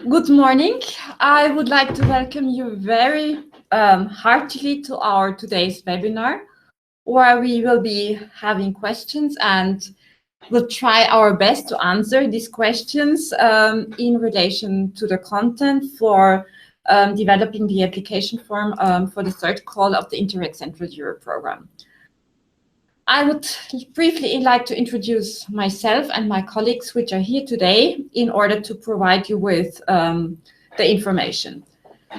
Good morning. I would like to welcome you very heartily to our today's webinar, where we will be having questions and we'll try our best to answer these questions in relation to the content for developing the application form for the third call of the Interreg Central Europe program. I would briefly like to introduce myself and my colleagues which are here today in order to provide you with the information.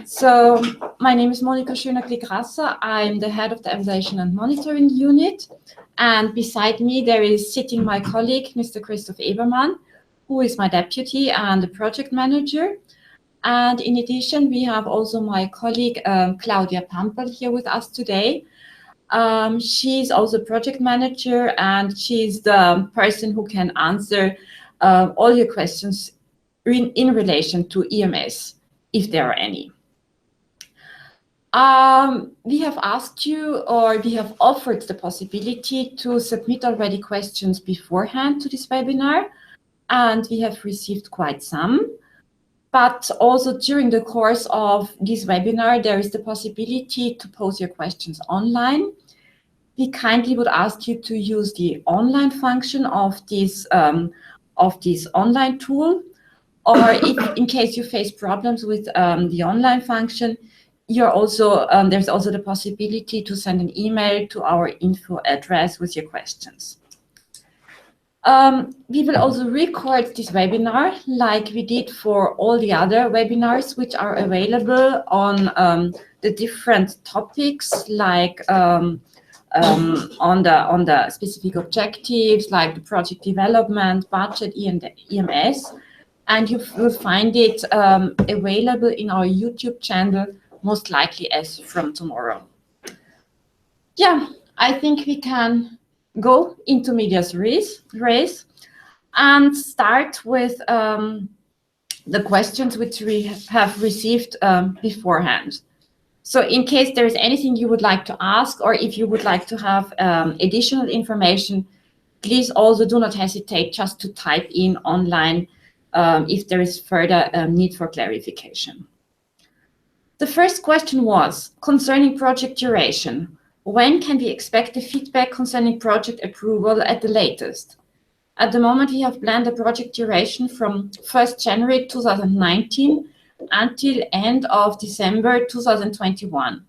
So my name is Monika Schöner-Gligrasser. I'm the head of the Evaluation and Monitoring Unit. And beside me, there is sitting my colleague, Mr. Christoph Ebermann, who is my deputy and the project manager. And in addition, we have also my colleague, Claudia Pampel, here with us today. She's also project manager, and she's the person who can answer all your questions in relation to EMS, if there are any. We have asked you, or we have offered the possibility to submit already questions beforehand to this webinar, and we have received quite some. But also during the course of this webinar, there is the possibility to pose your questions online. We kindly would ask you to use the online function of this online tool, or if in case you face problems with the online function, you're also there's also the possibility to send an email to our info address with your questions. We will also record this webinar like we did for all the other webinars which are available on the different topics, like on the specific objectives, like the project development, budget, EMS, and you will find it available in our YouTube channel, most likely as from tomorrow. Yeah, I think we can go into medias res and start with the questions which we have received beforehand. So in case there is anything you would like to ask, or if you would like to have additional information, please also do not hesitate just to type in online if there is further need for clarification. The first question was concerning project duration. When can we expect the feedback concerning project approval at the latest? At the moment, we have planned a project duration from 1st January 2019 until end of December 2021.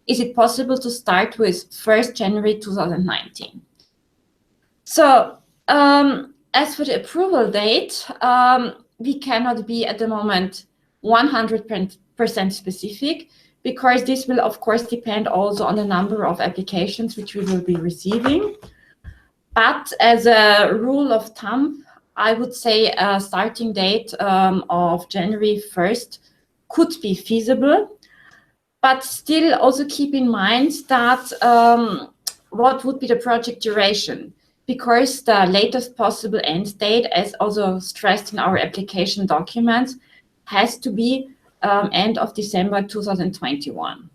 Is it possible to start with 1st January 2019? So, as for the approval date, we cannot be at the moment 100% specific, because this will of course depend also on the number of applications which we will be receiving. But as a rule of thumb, I would say a starting date of January 1st could be feasible, but still also keep in mind that what would be the project duration, because the latest possible end date, as also stressed in our application documents, has to be end of December 2021.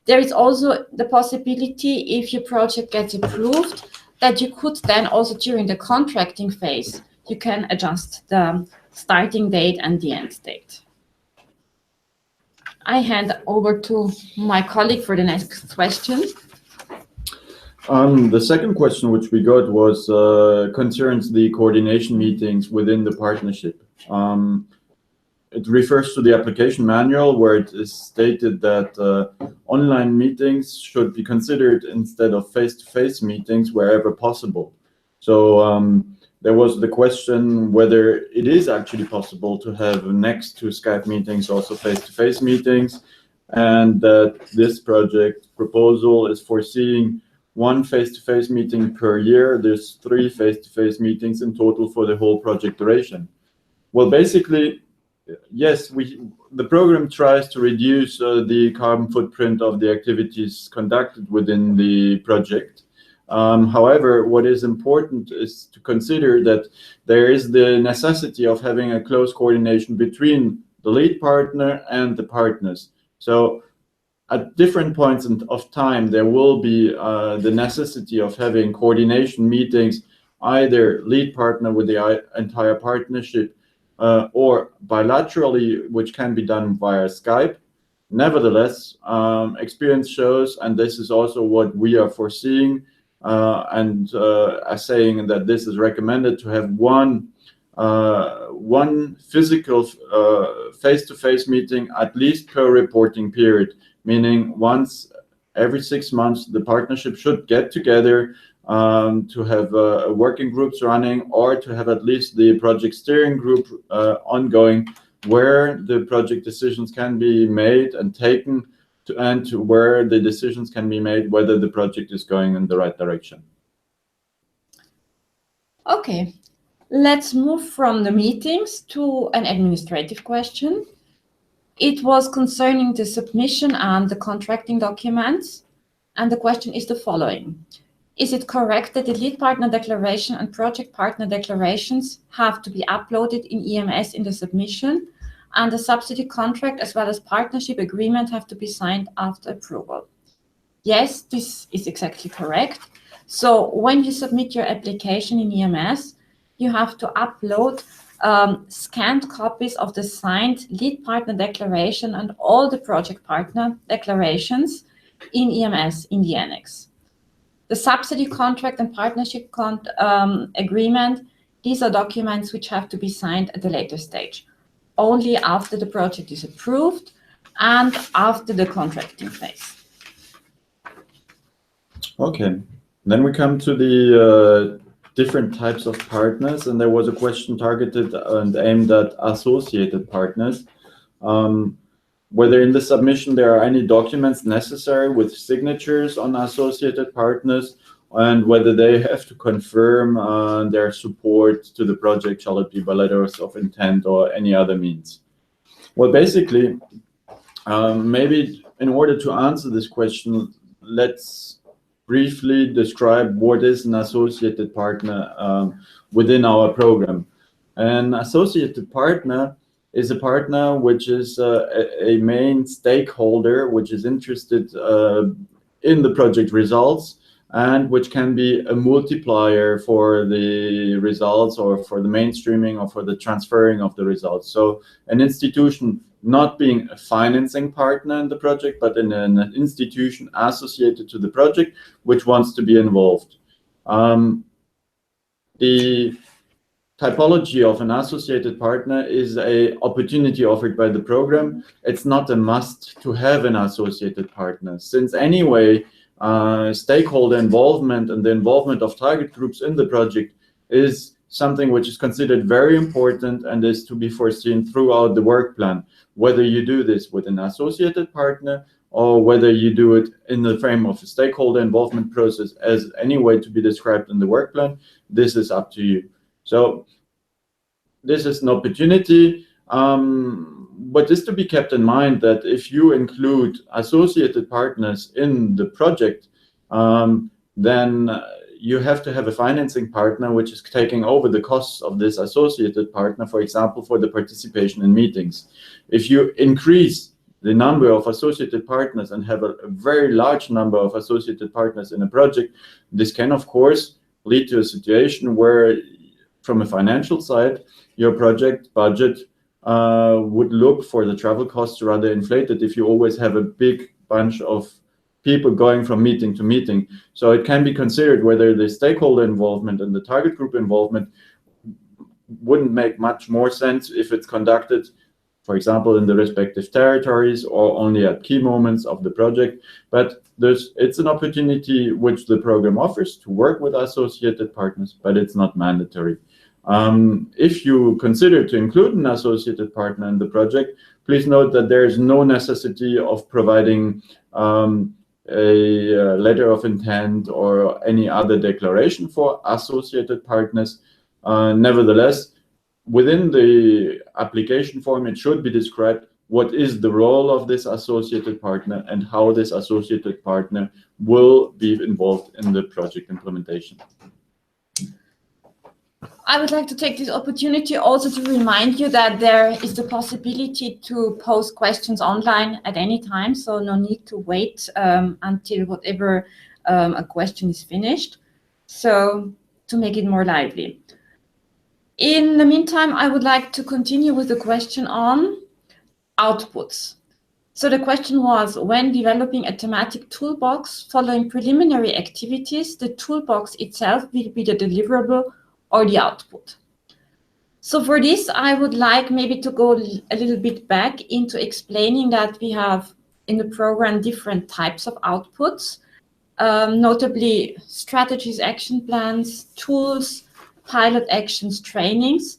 There is also the possibility, if your project gets approved, that you could then also during the contracting phase, you can adjust the starting date and the end date. I hand over to my colleague for the next question. The second question which we got was concerns the coordination meetings within the partnership. It refers to the application manual, where it is stated that online meetings should be considered instead of face-to-face meetings wherever possible. So there was the question whether it is actually possible to have next to Skype meetings also face-to-face meetings, and that this project proposal is foreseeing one face-to-face meeting per year. There's 3 face-to-face meetings in total for the whole project duration. Well, basically, yes, the program tries to reduce the carbon footprint of the activities conducted within the project. However, what is important is to consider that there is the necessity of having a close coordination between the lead partner and the partners. So at different points of time, there will be the necessity of having coordination meetings, either lead partner with the entire partnership, or bilaterally, which can be done via Skype. Nevertheless, experience shows, and this is also what we are foreseeing, and are saying that this is recommended to have one physical face-to-face meeting at least per reporting period, meaning once every 6 months the partnership should get together to have working groups running, or to have at least the project steering group ongoing, where the project decisions can be made and taken, and where the decisions can be made whether the project is going in the right direction. Okay, let's move from the meetings to an administrative question. It was concerning the submission and the contracting documents, and the question is the following. Is it correct that the lead partner declaration and project partner declarations have to be uploaded in EMS in the submission, and the subsidy contract as well as partnership agreement have to be signed after approval? Yes, this is exactly correct. So when you submit your application in EMS, you have to upload scanned copies of the signed lead partner declaration and all the project partner declarations in EMS in the annex. The subsidy contract and partnership agreement, these are documents which have to be signed at a later stage, only after the project is approved and after the contracting phase. Okay, then we come to the different types of partners, and there was a question targeted and aimed at associated partners. Whether in the submission there are any documents necessary with signatures on associated partners, and whether they have to confirm their support to the project, shall it be by letters of intent or any other means. Well, basically, maybe in order to answer this question, let's briefly describe what is an associated partner within our program. An associated partner is a partner which is a main stakeholder which is interested in the project results, and which can be a multiplier for the results, or for the mainstreaming, or for the transferring of the results. So an institution not being a financing partner in the project, but in an institution associated to the project which wants to be involved. The typology of an associated partner is an opportunity offered by the program. It's not a must to have an associated partner, since anyway, stakeholder involvement and the involvement of target groups in the project is something which is considered very important and is to be foreseen throughout the work plan, whether you do this with an associated partner or whether you do it in the frame of a stakeholder involvement process as any way to be described in the work plan. This is up to you. So this is an opportunity, but is to be kept in mind that if you include associated partners in the project, then you have to have a financing partner which is taking over the costs of this associated partner, for example, for the participation in meetings. If you increase the number of associated partners and have a very large number of associated partners in a project, this can, of course, lead to a situation where, from a financial side, your project budget would look for the travel costs rather inflated if you always have a big bunch of people going from meeting to meeting. So it can be considered whether the stakeholder involvement and the target group involvement wouldn't make much more sense if it's conducted, for example, in the respective territories or only at key moments of the project. But it's an opportunity which the program offers to work with associated partners, but it's not mandatory. If you consider to include an associated partner in the project, please note that there is no necessity of providing a letter of intent or any other declaration for associated partners. Nevertheless, within the application form, it should be described what is the role of this associated partner and how this associated partner will be involved in the project implementation. I would like to take this opportunity also to remind you that there is the possibility to post questions online at any time, so no need to wait until whatever a question is finished, so to make it more lively. In the meantime, I would like to continue with the question on outputs. So the question was, when developing a thematic toolbox following preliminary activities, the toolbox itself will be the deliverable or the output. So for this, I would like maybe to go a little bit back into explaining that we have in the program different types of outputs, notably strategies, action plans, tools, pilot actions, trainings,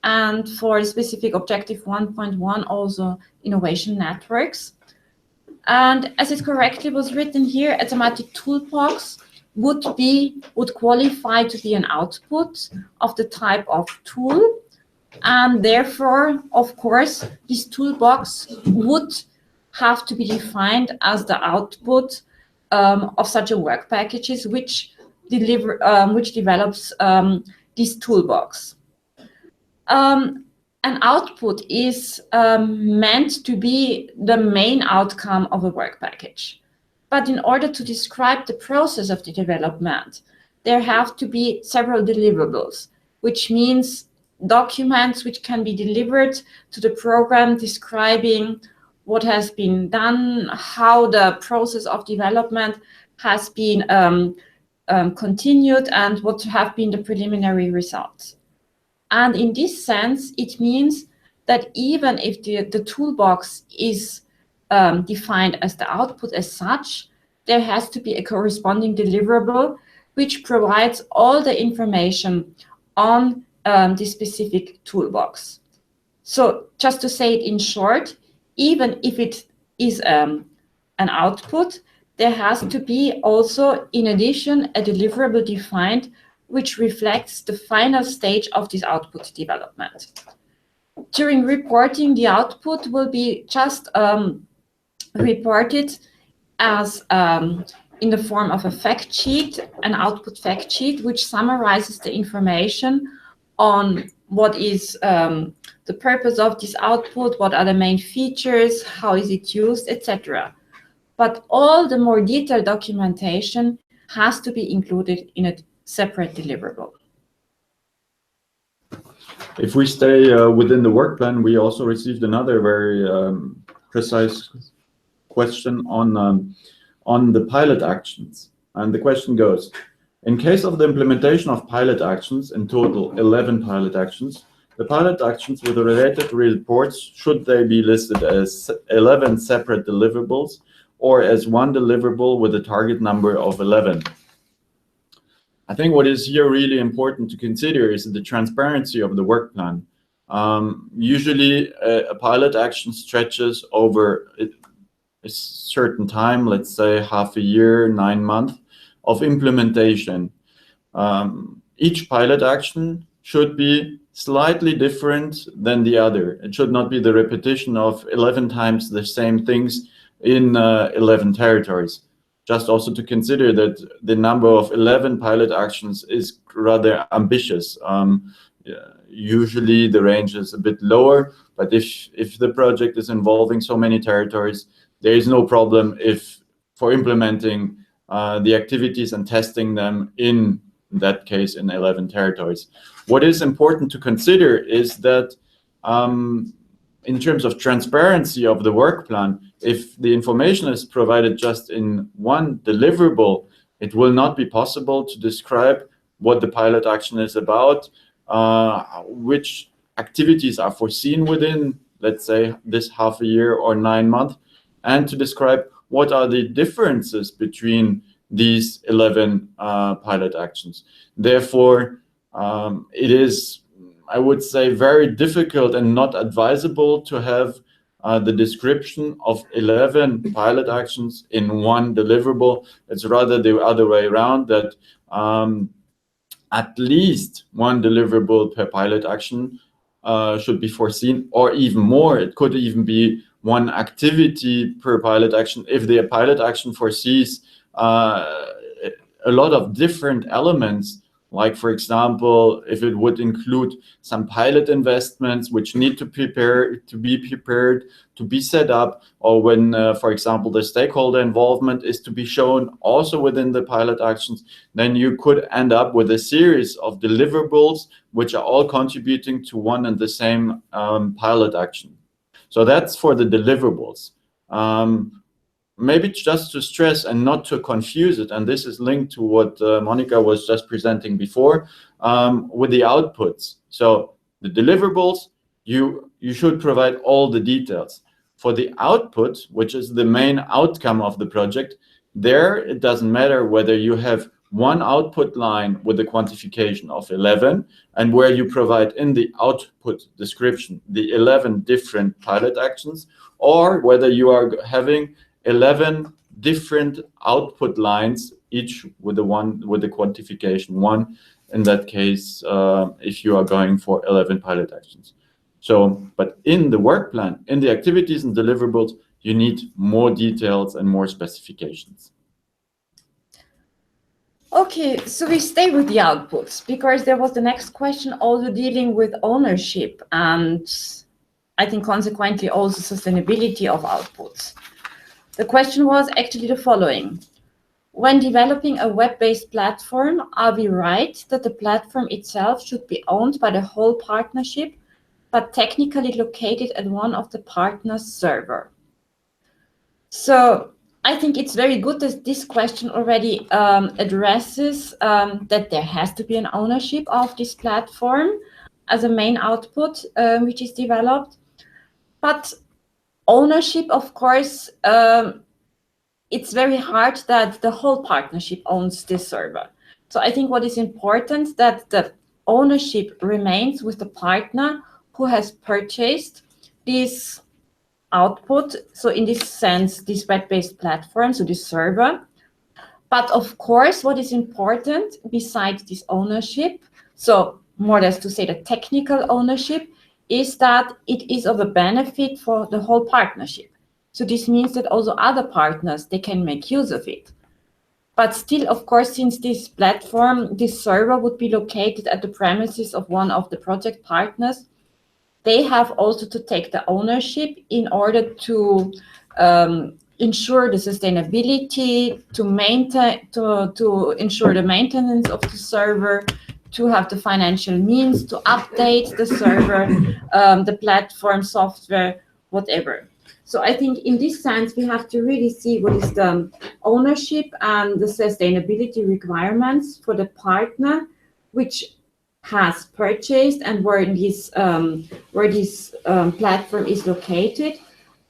and for specific objective 1.1 also innovation networks. And as it correctly was written here, a thematic toolbox would qualify to be an output of the type of tool, and therefore, of course, this toolbox would have to be defined as the output of such a work packages which develops this toolbox. An output is meant to be the main outcome of a work package. But in order to describe the process of the development, there have to be several deliverables, which means documents which can be delivered to the program describing what has been done, how the process of development has been continued, and what have been the preliminary results. And in this sense, it means that even if the toolbox is defined as the output as such, there has to be a corresponding deliverable which provides all the information on the specific toolbox. So just to say it in short, even if it is an output, there has to be also, in addition, a deliverable defined which reflects the final stage of this output development. During reporting, the output will be just reported as in the form of a fact sheet, an output fact sheet, which summarizes the information on what is the purpose of this output, what are the main features, how is it used, etc. But all the more detailed documentation has to be included in a separate deliverable. If we stay within the work plan, we also received another very precise question on the pilot actions. And the question goes, in case of the implementation of pilot actions, in total 11 pilot actions, the pilot actions with the related reports, should they be listed as 11 separate deliverables or as one deliverable with a target number of 11? I think what is here really important to consider is the transparency of the work plan. Usually a pilot action stretches over a certain time, let's say half a year, 9 months of implementation. Each pilot action should be slightly different than the other. It should not be the repetition of 11 times the same things in 11 territories. Just also to consider that the number of 11 pilot actions is rather ambitious. Usually the range is a bit lower, but if the project is involving so many territories, there is no problem if for implementing the activities and testing them in that case in 11 territories. What is important to consider is that in terms of transparency of the work plan, if the information is provided just in one deliverable, it will not be possible to describe what the pilot action is about, which activities are foreseen within, let's say, this half a year or 9 months, and to describe what are the differences between these 11 pilot actions. Therefore, it is, I would say, very difficult and not advisable to have the description of 11 pilot actions in one deliverable. It's rather the other way around, that at least one deliverable per pilot action should be foreseen, or even more. It could even be one activity per pilot action if the pilot action foresees a lot of different elements Like, for example, if it would include some pilot investments which need to be prepared, to be set up, or when, for example, the stakeholder involvement is to be shown also within the pilot actions, then you could end up with a series of deliverables which are all contributing to one and the same pilot action. So that's for the deliverables. Maybe just to stress and not to confuse it, and this is linked to what Monica was just presenting before, with the outputs. So the deliverables, you should provide all the details. For the output, which is the main outcome of the project, there it doesn't matter whether you have one output line with a quantification of 11 and where you provide in the output description the 11 different pilot actions, or whether you are having 11 different output lines, each with the quantification 1, in that case, if you are going for 11 pilot actions. So, but in the work plan, in the activities and deliverables, you need more details and more specifications. Okay, so we stay with the outputs, because there was the next question also dealing with ownership and I think consequently also sustainability of outputs. The question was actually the following. When developing a web-based platform, are we right that the platform itself should be owned by the whole partnership, but technically located at one of the partners' server? So I think it's very good that this question already addresses that there has to be an ownership of this platform as a main output which is developed. But ownership, of course, it's very hard that the whole partnership owns this server. So I think what is important that the ownership remains with the partner who has purchased this output. So in this sense, this web-based platform, so this server. But of course, what is important besides this ownership, so more or less to say the technical ownership, is that it is of a benefit for the whole partnership. So this means that also other partners, they can make use of it. But still, of course, since this platform, this server would be located at the premises of one of the project partners, they have also to take the ownership in order to ensure the sustainability, to maintain, to ensure the maintenance of the server, to have the financial means to update the server, the platform software, whatever. So I think in this sense, we have to really see what is the ownership and the sustainability requirements for the partner, which has purchased and where this platform is located,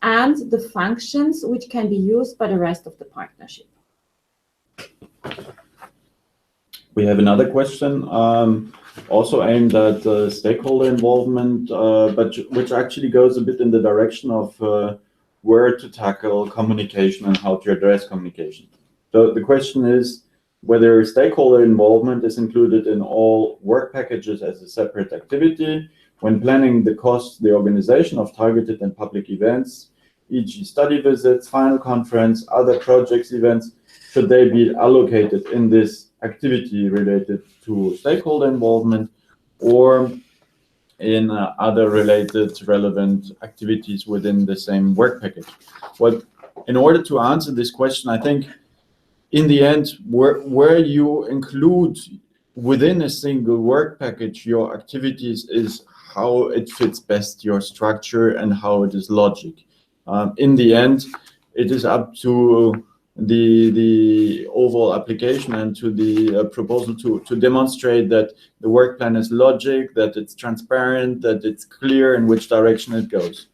and the functions which can be used by the rest of the partnership. We have another question, also aimed at stakeholder involvement, but which actually goes a bit in the direction of where to tackle communication and how to address communication. So the question is whether stakeholder involvement is included in all work packages as a separate activity when planning the costs, the organization of targeted and public events, e.g. study visits, final conference, other projects, events. Should they be allocated in this activity related to stakeholder involvement or in other related relevant activities within the same work package? Well, in order to answer this question, I think in the end, where you include within a single work package your activities is how it fits best your structure and how it is logic. In the end, it is up to the overall application and to the proposal to demonstrate that the work plan is logic, that it's transparent, that it's clear in which direction it goes.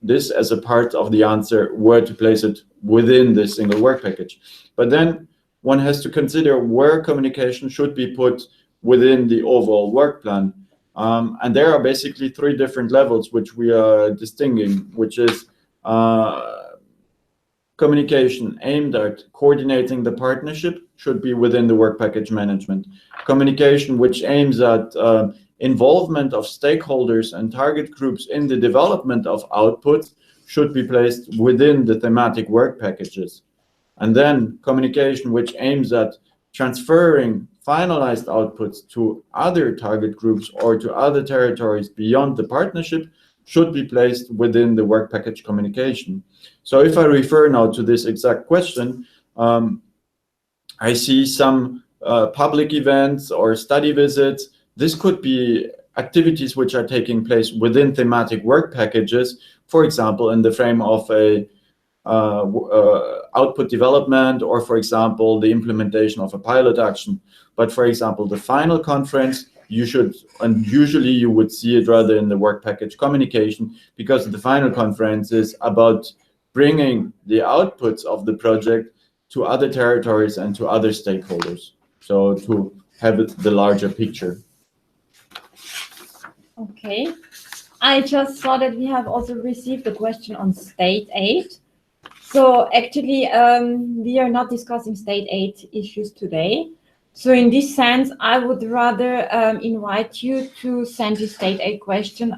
This as a part of the answer, where to place it within this single work package. But then one has to consider where communication should be put within the overall work plan. And there are basically 3 different levels which we are distinguishing, which is communication aimed at coordinating the partnership should be within the work package management. Communication which aims at involvement of stakeholders and target groups in the development of outputs should be placed within the thematic work packages. and then communication which aims at transferring finalized outputs to other target groups or to other territories beyond the partnership should be placed within the work package communication. So if I refer now to this exact question, I see some public events or study visits. This could be activities which are taking place within thematic work packages, for example, in the frame of a output development, or for example, the implementation of a pilot action. But for example, the final conference, you should, and usually you would see it rather in the work package communication, because the final conference is about bringing the outputs of the project to other territories and to other stakeholders. So to have it the larger picture. Okay. I just saw that we have also received a question on state aid. So actually, we are not discussing state aid issues today. So in this sense, I would rather invite you to send the state aid question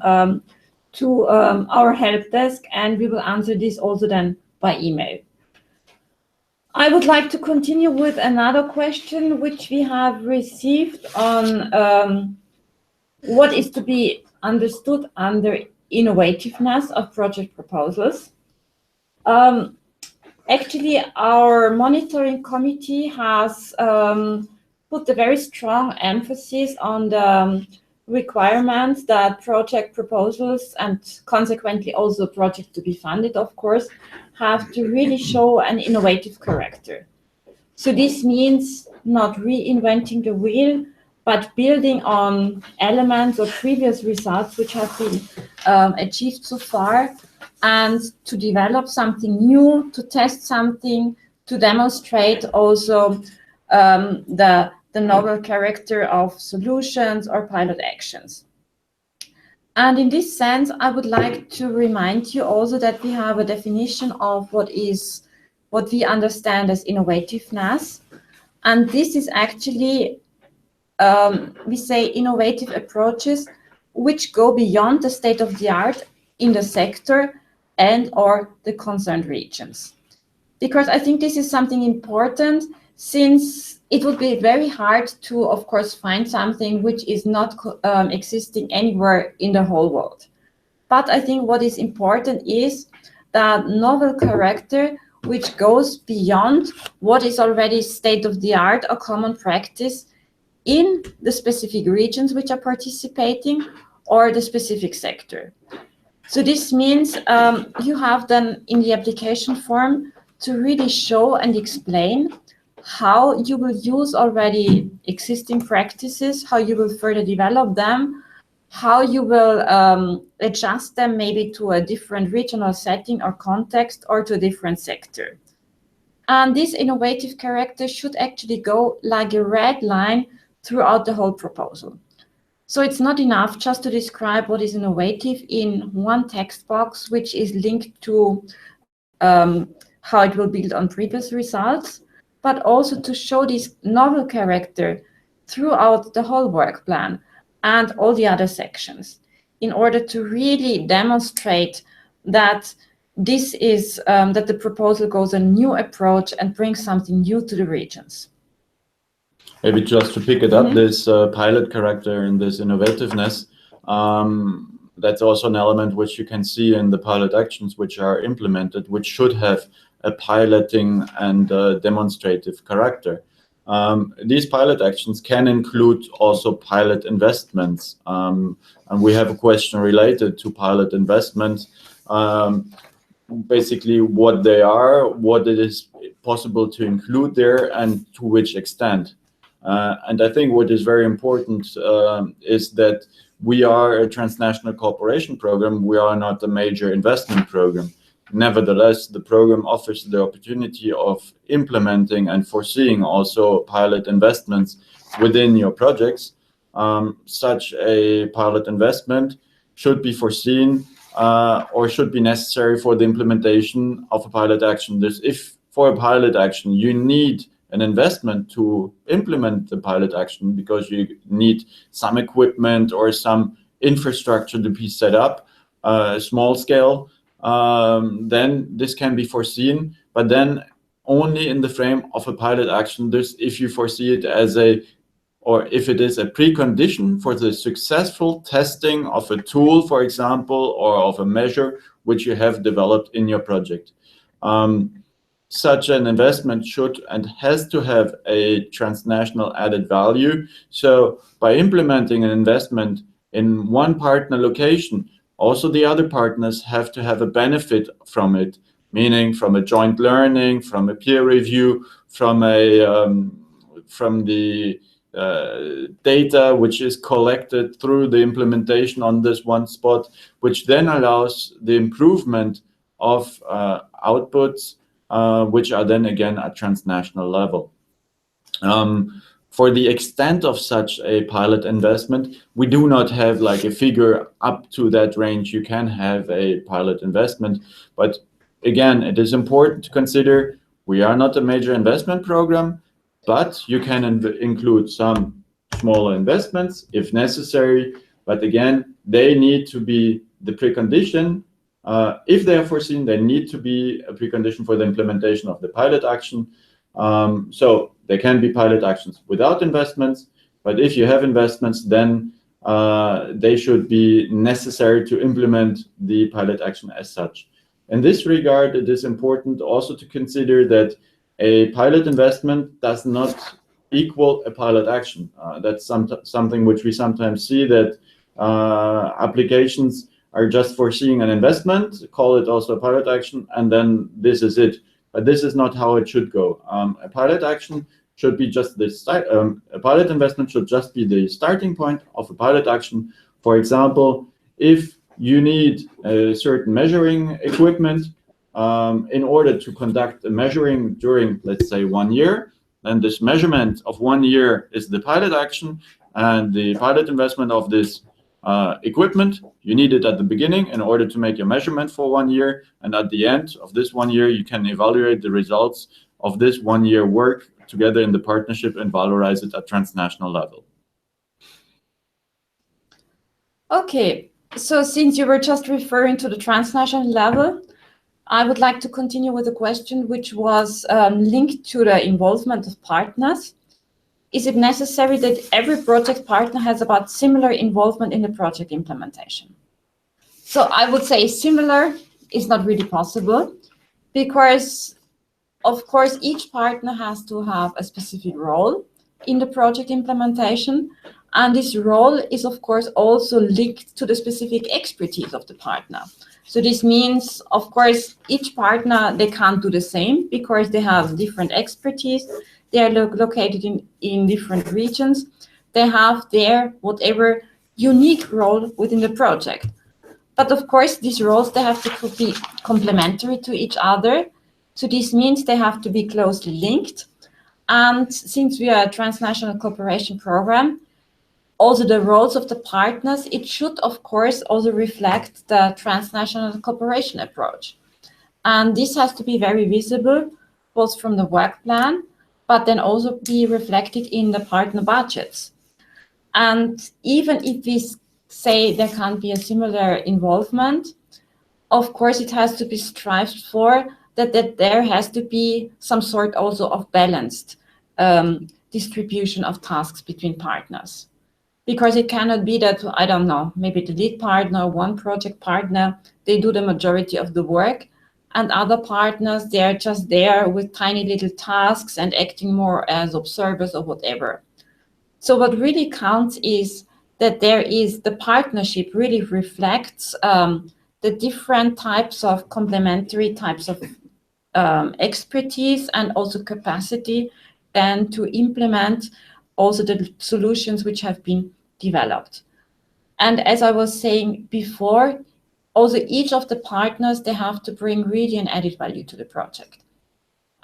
to our help desk, and we will answer this also then by email. I would like to continue with another question which we have received on what is to be understood under innovativeness of project proposals. Actually, our monitoring committee has put a very strong emphasis on the requirements that project proposals, and consequently also projects to be funded, of course, have to really show an innovative character. So this means not reinventing the wheel, but building on elements or previous results which have been achieved so far, and to develop something new, to test something, to demonstrate also the novel character of solutions or pilot actions. And in this sense, I would like to remind you also that we have a definition of what we understand as innovativeness. And this is actually, we say, innovative approaches which go beyond the state of the art in the sector and or the concerned regions. Because I think this is something important, since it would be very hard to, of course, find something which is not existing anywhere in the whole world. But I think what is important is that novel character which goes beyond what is already state of the art or common practice in the specific regions which are participating or the specific sector. So this means you have then in the application form to really show and explain how you will use already existing practices, how you will further develop them, how you will adjust them maybe to a different regional setting or context or to a different sector. And this innovative character should actually go like a red line throughout the whole proposal. So it's not enough just to describe what is innovative in one text box, which is linked to how it will build on previous results, but also to show this novel character throughout the whole work plan and all the other sections, in order to really demonstrate that this is that the proposal goes a new approach and brings something new to the regions. Maybe just to pick it up, this pilot character and this innovativeness, that's also an element which you can see in the pilot actions which are implemented, which should have a piloting and demonstrative character. These pilot actions can include also pilot investments. And we have a question related to pilot investments, basically what they are, what it is possible to include there, and to which extent. And I think what is very important is that we are a transnational cooperation program. We are not a major investment program. Nevertheless, the program offers the opportunity of implementing and foreseeing also pilot investments within your projects. Such a pilot investment should be foreseen or should be necessary for the implementation of a pilot action. If for a pilot action you need an investment to implement the pilot action because you need some equipment or some infrastructure to be set up, small scale, then this can be foreseen. But then only in the frame of a pilot action. This, if you foresee it as a, or if it is a precondition for the successful testing of a tool, for example, or of a measure which you have developed in your project. Such an investment should and has to have a transnational added value. So by implementing an investment in one partner location, also the other partners have to have a benefit from it, meaning from a joint learning, from a peer review, from the data which is collected through the implementation on this one spot, which then allows the improvement of outputs, which are then again at transnational level. For the extent of such a pilot investment, we do not have like a figure up to that range. You can have a pilot investment, but again, it is important to consider we are not a major investment program, but you can include some smaller investments if necessary. But again, they need to be the precondition. If they are foreseen, they need to be a precondition for the implementation of the pilot action. So there can be pilot actions without investments, but if you have investments, then they should be necessary to implement the pilot action as such. In this regard, it is important also to consider that a pilot investment does not equal a pilot action. That's something which we sometimes see, that applications are just foreseeing an investment, call it also a pilot action, and then this is it. But this is not how it should go. A pilot action should be just the start. A pilot investment should just be the starting point of a pilot action. For example, if you need a certain measuring equipment in order to conduct a measuring during, let's say, 1 year, then this measurement of 1 year is the pilot action, and the pilot investment of this equipment, you need it at the beginning in order to make your measurement for 1 year, and at the end of this 1 year you can evaluate the results of this 1 year work together in the partnership and valorize it at transnational level. Okay, so since you were just referring to the transnational level, I would like to continue with a question which was linked to the involvement of partners. Is it necessary that every project partner has about similar involvement in the project implementation? So I would say similar is not really possible, because of course each partner has to have a specific role in the project implementation, and this role is of course also linked to the specific expertise of the partner. So this means, of course, each partner, they can't do the same because they have different expertise. They are located in different regions. They have their whatever unique role within the project. But of course, these roles, they have to be complementary to each other. So this means they have to be closely linked. And since we are a transnational cooperation program, also the roles of the partners, it should of course also reflect the transnational cooperation approach. And this has to be very visible, both from the work plan, but then also be reflected in the partner budgets. And even if we say there can't be a similar involvement, of course it has to be strived for that there has to be some sort also of balanced distribution of tasks between partners. Because it cannot be that, I don't know, maybe the lead partner, one project partner, they do the majority of the work, and other partners, they're just there with tiny little tasks and acting more as observers or whatever. So what really counts is that the partnership really reflects the different types of complementary types of expertise and also capacity, and to implement also the solutions which have been developed. And as I was saying before, also each of the partners, they have to bring really an added value to the project.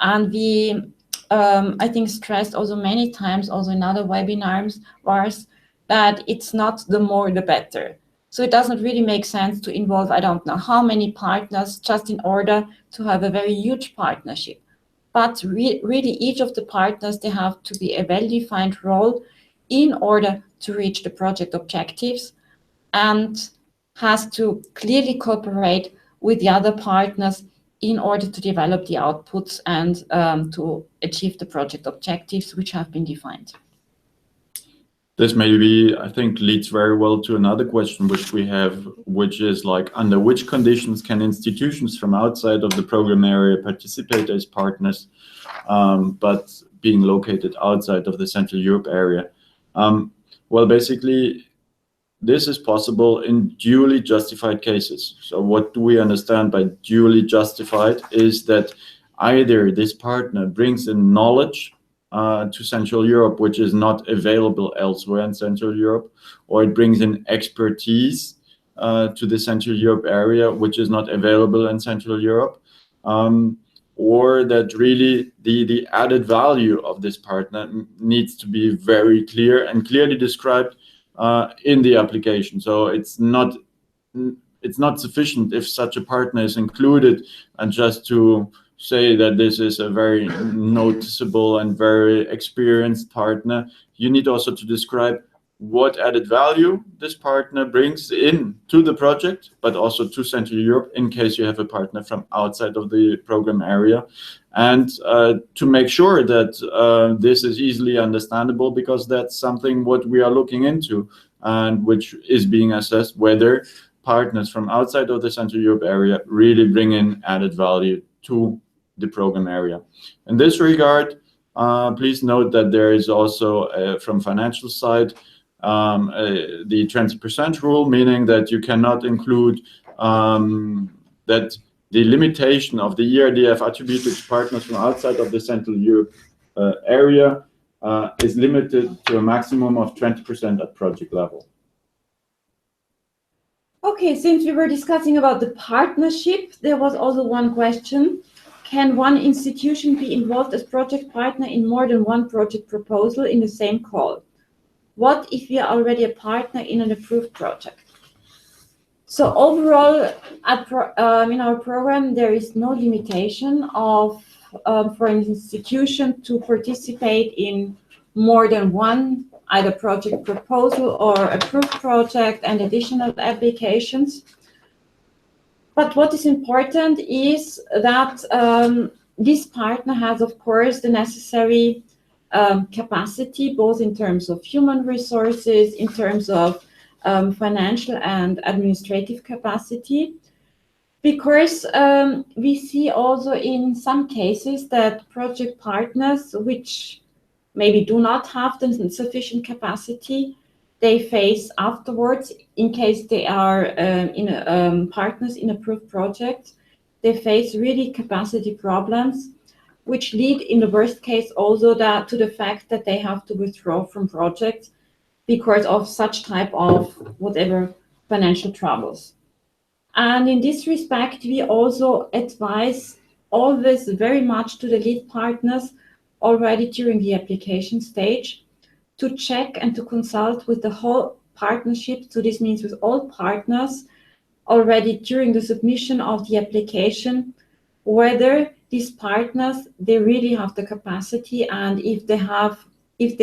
And we, I think, stressed also many times, also in other webinars, that it's not the more the better. So it doesn't really make sense to involve, I don't know how many partners just in order to have a very huge partnership. But really each of the partners, they have to be a well-defined role in order to reach the project objectives, and has to clearly cooperate with the other partners in order to develop the outputs and to achieve the project objectives which have been defined. This maybe, I think, leads very well to another question which we have, which is like, under which conditions can institutions from outside of the program area participate as partners, but being located outside of the Central Europe area? Well, basically, this is possible in duly justified cases. So what do we understand by duly justified is that either this partner brings in knowledge to Central Europe, which is not available elsewhere in Central Europe, or it brings in expertise to the Central Europe area, which is not available in Central Europe, or that really the added value of this partner needs to be very clear and clearly described in the application. So it's not sufficient if such a partner is included and just to say that this is a very noticeable and very experienced partner. You need also to describe what added value this partner brings in to the project, but also to Central Europe in case you have a partner from outside of the program area. And to make sure that this is easily understandable, because that's something what we are looking into and which is being assessed, whether partners from outside of the Central Europe area really bring in added value to the program area. In this regard, please note that there is also from financial side the 20% rule, meaning that you cannot include that the limitation of the ERDF attributed to partners from outside of the Central Europe area is limited to a maximum of 20% at project level. Okay, since we were discussing about the partnership, there was also one question. Can one institution be involved as project partner in more than one project proposal in the same call? What if we are already a partner in an approved project? So overall, in our program, there is no limitation of for an institution to participate in more than one either project proposal or approved project and additional applications. But what is important is that this partner has, of course, the necessary capacity, both in terms of human resources, in terms of financial and administrative capacity, because we see also in some cases that project partners which maybe do not have the sufficient capacity, they face afterwards, in case they are partners in approved projects, they face really capacity problems, which lead in the worst case also to the fact that they have to withdraw from projects because of such type of whatever financial troubles. And in this respect, we also advise always very much to the lead partners already during the application stage to check and to consult with the whole partnership. So this means with all partners already during the submission of the application, whether these partners, they really have the capacity, and if they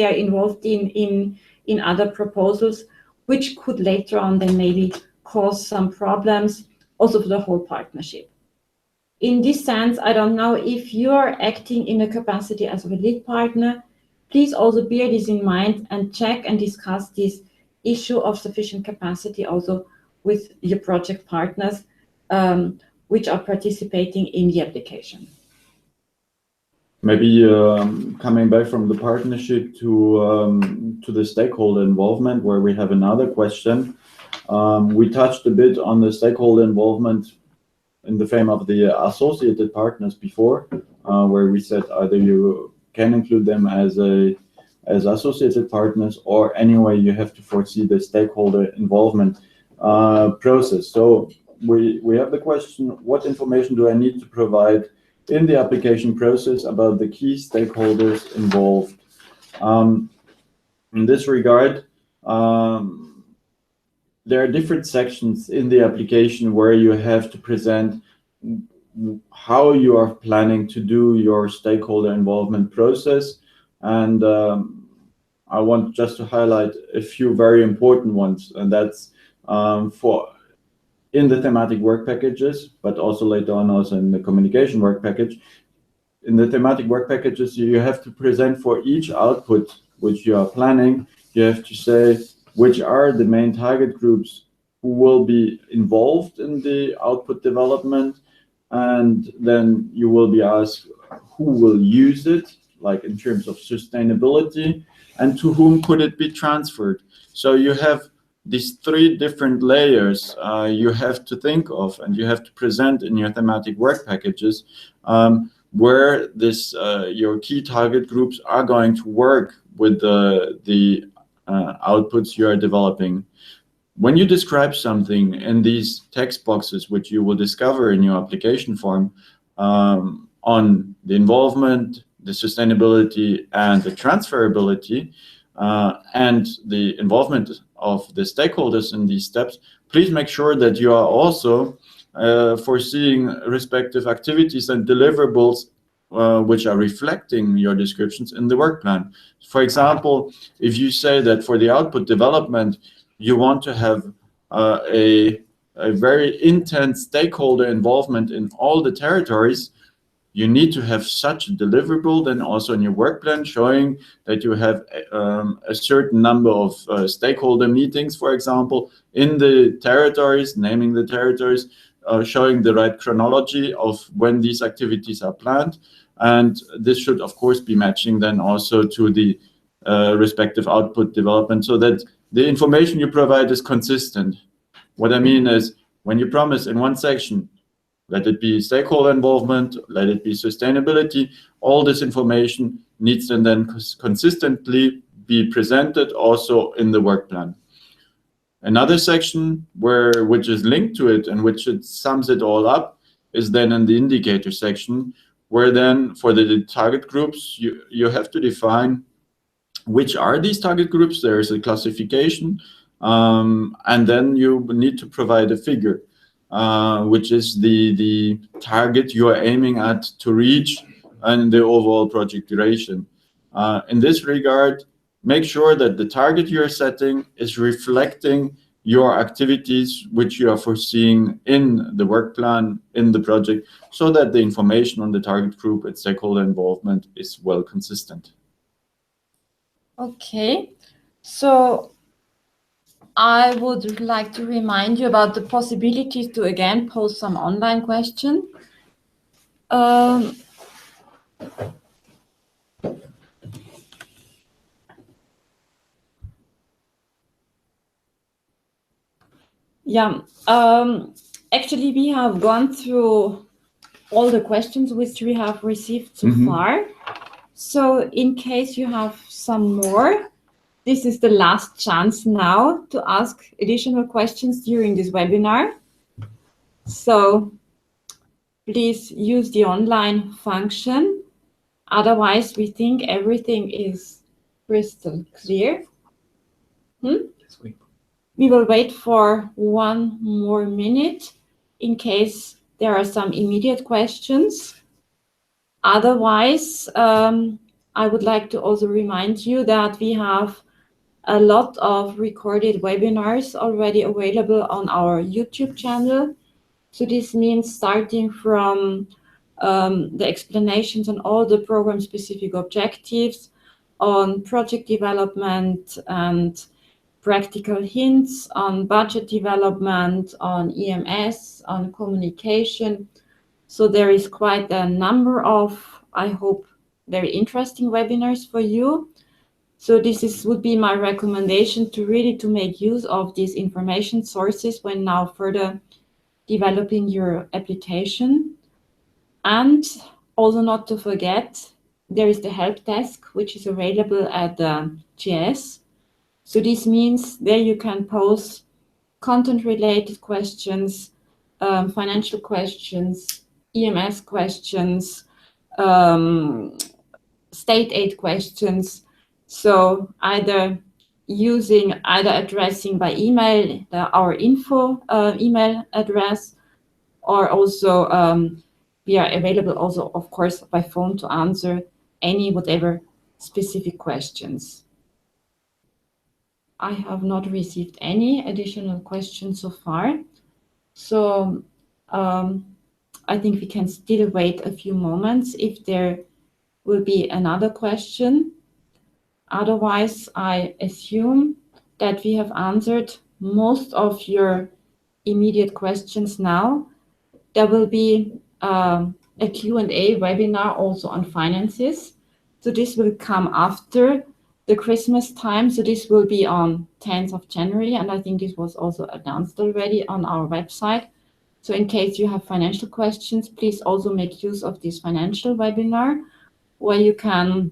are involved in other proposals, which could later on then maybe cause some problems also for the whole partnership. In this sense, I don't know if you are acting in a capacity as a lead partner, please also bear this in mind and check and discuss this issue of sufficient capacity also with your project partners which are participating in the application. Maybe coming back from the partnership to the stakeholder involvement, where we have another question. We touched a bit on the stakeholder involvement in the frame of the associated partners before, where we said either you can include them as associated partners, or anyway you have to foresee the stakeholder involvement process. So we have the question, what information do I need to provide in the application process about the key stakeholders involved? In this regard, there are different sections in the application where you have to present how you are planning to do your stakeholder involvement process. And I want just to highlight a few very important ones, and that's in the thematic work packages, but also later on also in the communication work package. In the thematic work packages, you have to present for each output which you are planning. You have to say which are the main target groups who will be involved in the output development, and then you will be asked who will use it, like in terms of sustainability, and to whom could it be transferred. So you have these three different layers you have to think of and you have to present in your thematic work packages, where this your key target groups are going to work with the outputs you are developing. When you describe something in these text boxes, which you will discover in your application form, on the involvement, the sustainability, and the transferability, and the involvement of the stakeholders in these steps, please make sure that you are also foreseeing respective activities and deliverables which are reflecting your descriptions in the work plan. For example, if you say that for the output development, you want to have a very intense stakeholder involvement in all the territories, you need to have such a deliverable then also in your work plan, showing that you have a certain number of stakeholder meetings, for example, in the territories, naming the territories, showing the right chronology of when these activities are planned. And this should, of course, be matching then also to the respective output development, so that the information you provide is consistent. What I mean is, when you promise in one section, let it be stakeholder involvement, let it be sustainability, all this information needs to then consistently be presented also in the work plan. Another section which is linked to it and which it sums it all up is then in the indicator section, where then for the target groups, you have to define which are these target groups. There is a classification, and then you need to provide a figure, which is the target you are aiming at to reach and the overall project duration. In this regard, make sure that the target you are setting is reflecting your activities which you are foreseeing in the work plan, in the project, so that the information on the target group and stakeholder involvement is well consistent. Okay, so I would like to remind you about the possibilities to again post some online questions. Actually, we have gone through all the questions which we have received so far. So in case you have some more, this is the last chance now to ask additional questions during this webinar. So please use the online function. Otherwise, we think everything is crystal clear. We will wait for 1 more minute in case there are some immediate questions. Otherwise, I would like to also remind you that we have a lot of recorded webinars already available on our YouTube channel. So this means starting from the explanations on all the program-specific objectives, on project development and practical hints, on budget development, on EMS, on communication. So there is quite a number of, I hope, very interesting webinars for you. So this would be my recommendation to really make use of these information sources when now further developing your application. And also not to forget, there is the help desk, which is available at the GS. So this means there you can pose content-related questions, financial questions, EMS questions, state aid questions. So either addressing by email our info email address, or also we are available also, of course, by phone to answer whatever specific questions. I have not received any additional questions so far. So I think we can still wait a few moments if there will be another question. Otherwise, I assume that we have answered most of your immediate questions now. There will be a Q&A webinar also on finances. So this will come after the Christmas time. So this will be on 10th of January. And I think this was also announced already on our website. So in case you have financial questions, please also make use of this financial webinar where you can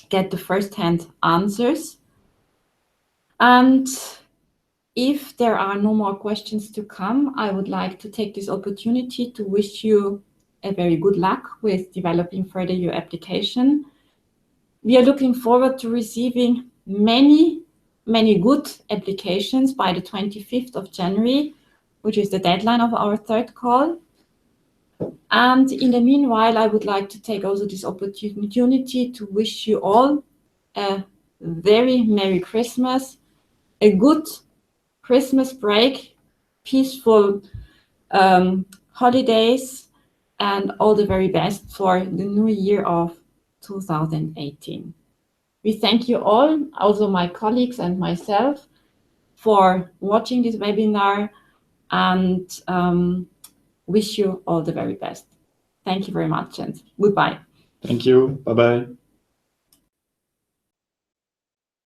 get the first-hand answers. And if there are no more questions to come, I would like to take this opportunity to wish you a very good luck with developing further your application. We are looking forward to receiving many good applications by the 25th of January, which is the deadline of our third call. And in the meanwhile, I would like to take also this opportunity to wish you all a very Merry Christmas, a good Christmas break, peaceful holidays, and all the very best for the new year of 2018. We thank you all, also my colleagues and myself, for watching this webinar, and wish you all the very best. Thank you very much and goodbye. Thank you. Bye-bye.